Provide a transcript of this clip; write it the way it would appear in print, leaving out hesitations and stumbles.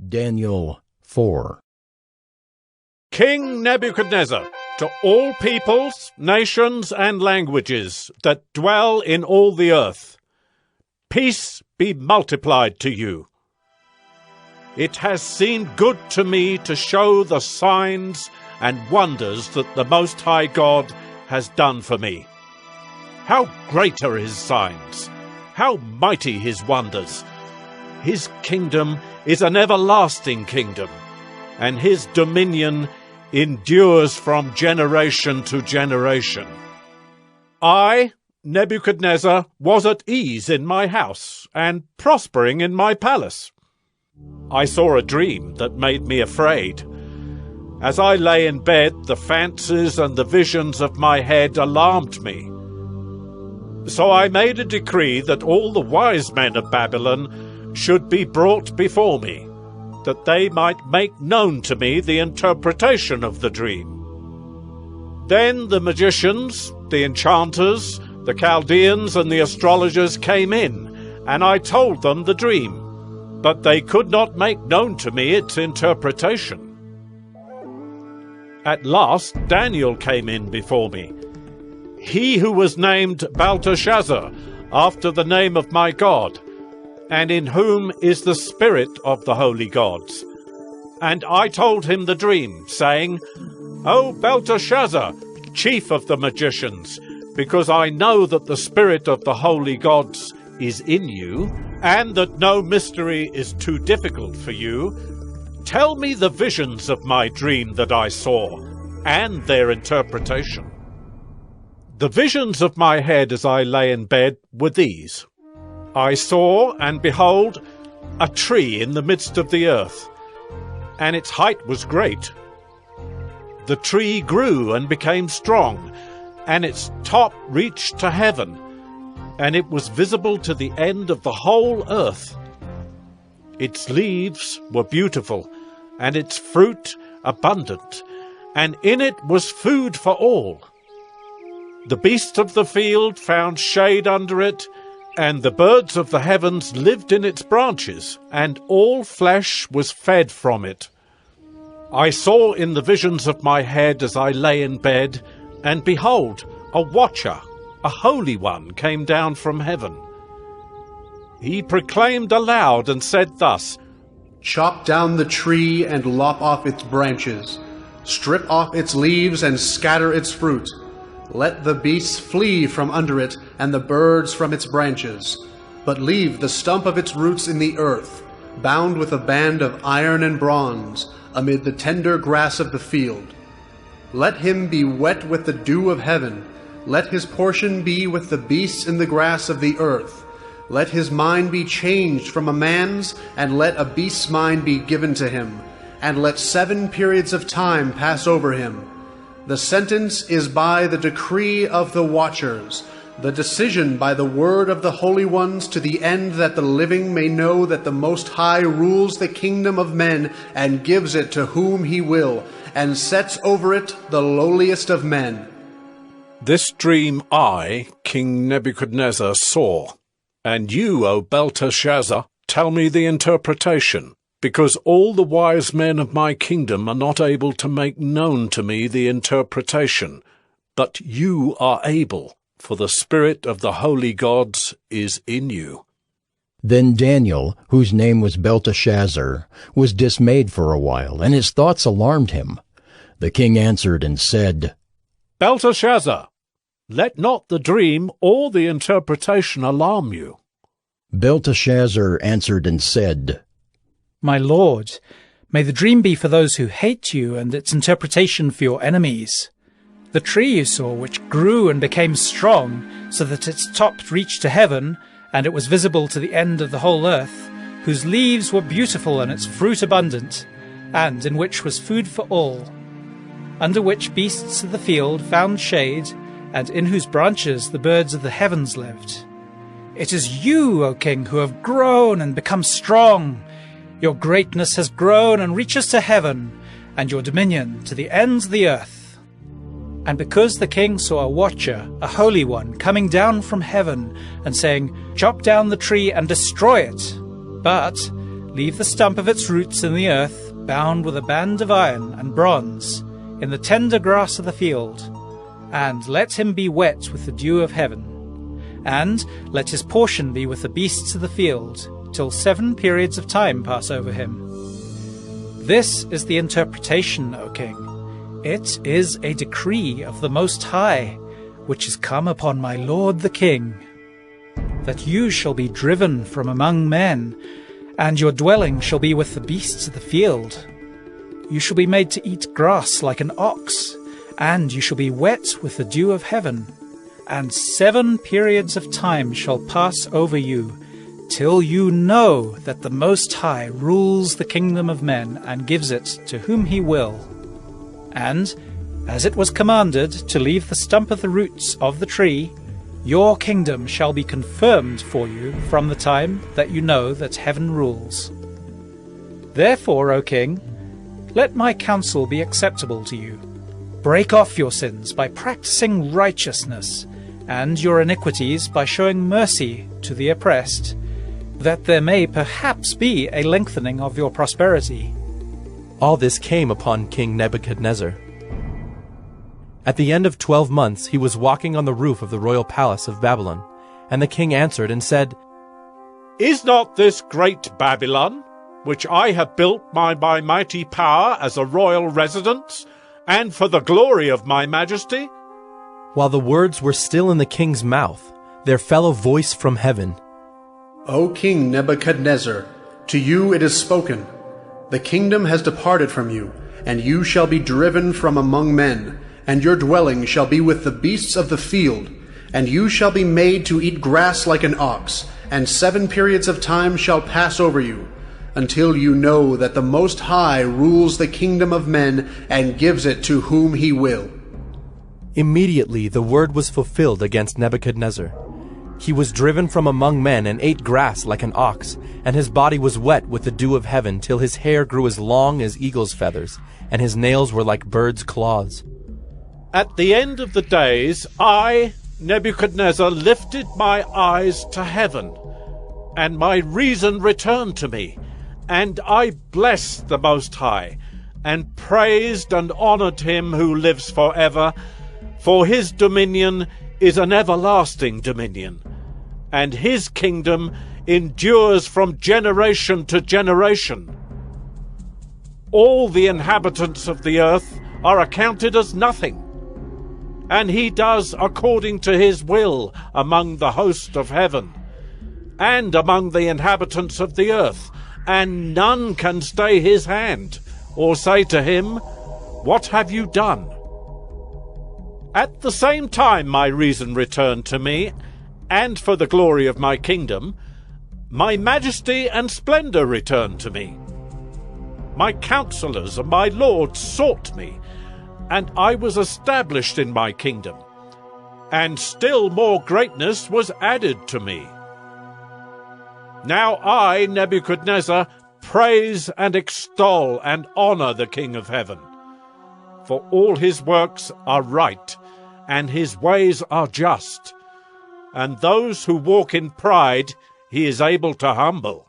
Daniel 4. King Nebuchadnezzar, to all peoples, nations, and languages that dwell in all the earth, peace be multiplied to you. It has seemed good to me to show the signs and wonders that the Most High God has done for me. How great are his signs! How mighty his wonders! His kingdom is an everlasting kingdom, and his dominion endures from generation to generation. I, Nebuchadnezzar, was at ease in my house and prospering in my palace. I saw a dream that made me afraid. As I lay in bed, the fancies and the visions of my head alarmed me. So I made a decree that all the wise men of Babylon should be brought before me, that they might make known to me the interpretation of the dream. Then the magicians, the enchanters, the Chaldeans, and the astrologers came in, and I told them the dream, but they could not make known to me its interpretation. At last Daniel came in before me, he who was named Belteshazzar, after the name of my God, and in whom is the spirit of the holy gods. And I told him the dream, saying, O Belteshazzar, chief of the magicians, because I know that the spirit of the holy gods is in you, and that no mystery is too difficult for you, tell me the visions of my dream that I saw, and their interpretation. The visions of my head as I lay in bed were these. I saw, and behold, a tree in the midst of the earth, and its height was great. The tree grew and became strong, and its top reached to heaven, and it was visible to the end of the whole earth. Its leaves were beautiful, and its fruit abundant, and in it was food for all. The beasts of the field found shade under it, and the birds of the heavens lived in its branches, and all flesh was fed from it. I saw in the visions of my head as I lay in bed, and behold, a watcher, a holy one, came down from heaven. He proclaimed aloud and said thus, Chop down the tree and lop off its branches. Strip off its leaves and scatter its fruit. Let the beasts flee from under it, and the birds from its branches. But leave the stump of its roots in the earth, bound with a band of iron and bronze, amid the tender grass of the field. Let him be wet with the dew of heaven. Let his portion be with the beasts in the grass of the earth. Let his mind be changed from a man's, and let a beast's mind be given to him. And let 7 periods of time pass over him. The sentence is by the decree of the watchers, the decision by the word of the holy ones, to the end that the living may know that the Most High rules the kingdom of men and gives it to whom he will, and sets over it the lowliest of men. This dream I, King Nebuchadnezzar, saw, and you, O Belteshazzar, tell me the interpretation, because all the wise men of my kingdom are not able to make known to me the interpretation, but you are able, for the spirit of the holy gods is in you. Then Daniel, whose name was Belteshazzar, was dismayed for a while, and his thoughts alarmed him. The king answered and said, Belteshazzar, let not the dream or the interpretation alarm you. Belteshazzar answered and said, My lord, may the dream be for those who hate you, and its interpretation for your enemies. The tree you saw, which grew and became strong, so that its top reached to heaven, and it was visible to the end of the whole earth, whose leaves were beautiful and its fruit abundant, and in which was food for all, under which beasts of the field found shade, and in whose branches the birds of the heavens lived. It is you, O king, who have grown and become strong. Your greatness has grown and reaches to heaven, and your dominion to the ends of the earth. And because the king saw a watcher, a holy one, coming down from heaven, and saying, Chop down the tree and destroy it, but Leave the stump of its roots in the earth, bound with a band of iron and bronze, in the tender grass of the field, and let him be wet with the dew of heaven. And let his portion be with the beasts of the field, till 7 periods of time pass over him. This is the interpretation, O king. It is a decree of the Most High, which is come upon my lord the king, that you shall be driven from among men, and your dwelling shall be with the beasts of the field. You shall be made to eat grass like an ox, and you shall be wet with the dew of heaven. And 7 periods of time shall pass over you, till you know that the Most High rules the kingdom of men and gives it to whom he will. And, as it was commanded to leave the stump of the roots of the tree, your kingdom shall be confirmed for you from the time that you know that heaven rules. Therefore, O king, let my counsel be acceptable to you. Break off your sins by practicing righteousness, and your iniquities by showing mercy to the oppressed, that there may perhaps be a lengthening of your prosperity. All this came upon King Nebuchadnezzar. At the end of 12 months he was walking on the roof of the royal palace of Babylon, and the king answered and said, Is not this great Babylon, which I have built by my mighty power as a royal residence, and for the glory of my majesty? While the words were still in the king's mouth, there fell a voice from heaven. O King Nebuchadnezzar, to you it is spoken. The kingdom has departed from you, and you shall be driven from among men, and your dwelling shall be with the beasts of the field, and you shall be made to eat grass like an ox, and 7 periods of time shall pass over you, until you know that the Most High rules the kingdom of men and gives it to whom he will. Immediately the word was fulfilled against Nebuchadnezzar. He was driven from among men and ate grass like an ox, and his body was wet with the dew of heaven, till his hair grew as long as eagle's feathers, and his nails were like birds' claws. At the end of the days, I, Nebuchadnezzar, lifted my eyes to heaven, and my reason returned to me, and I blessed the Most High, and praised and honored him who lives forever, for his dominion is an everlasting dominion, and his kingdom endures from generation to generation. All the inhabitants of the earth are accounted as nothing, and he does according to his will among the host of heaven, and among the inhabitants of the earth, and none can stay his hand, or say to him, What have you done? At the same time my reason returned to me, and for the glory of my kingdom, my majesty and splendor returned to me. My counselors and my lords sought me, and I was established in my kingdom, and still more greatness was added to me. Now I, Nebuchadnezzar, praise and extol and honor the King of heaven, for all his works are right, and his ways are just, and those who walk in pride he is able to humble.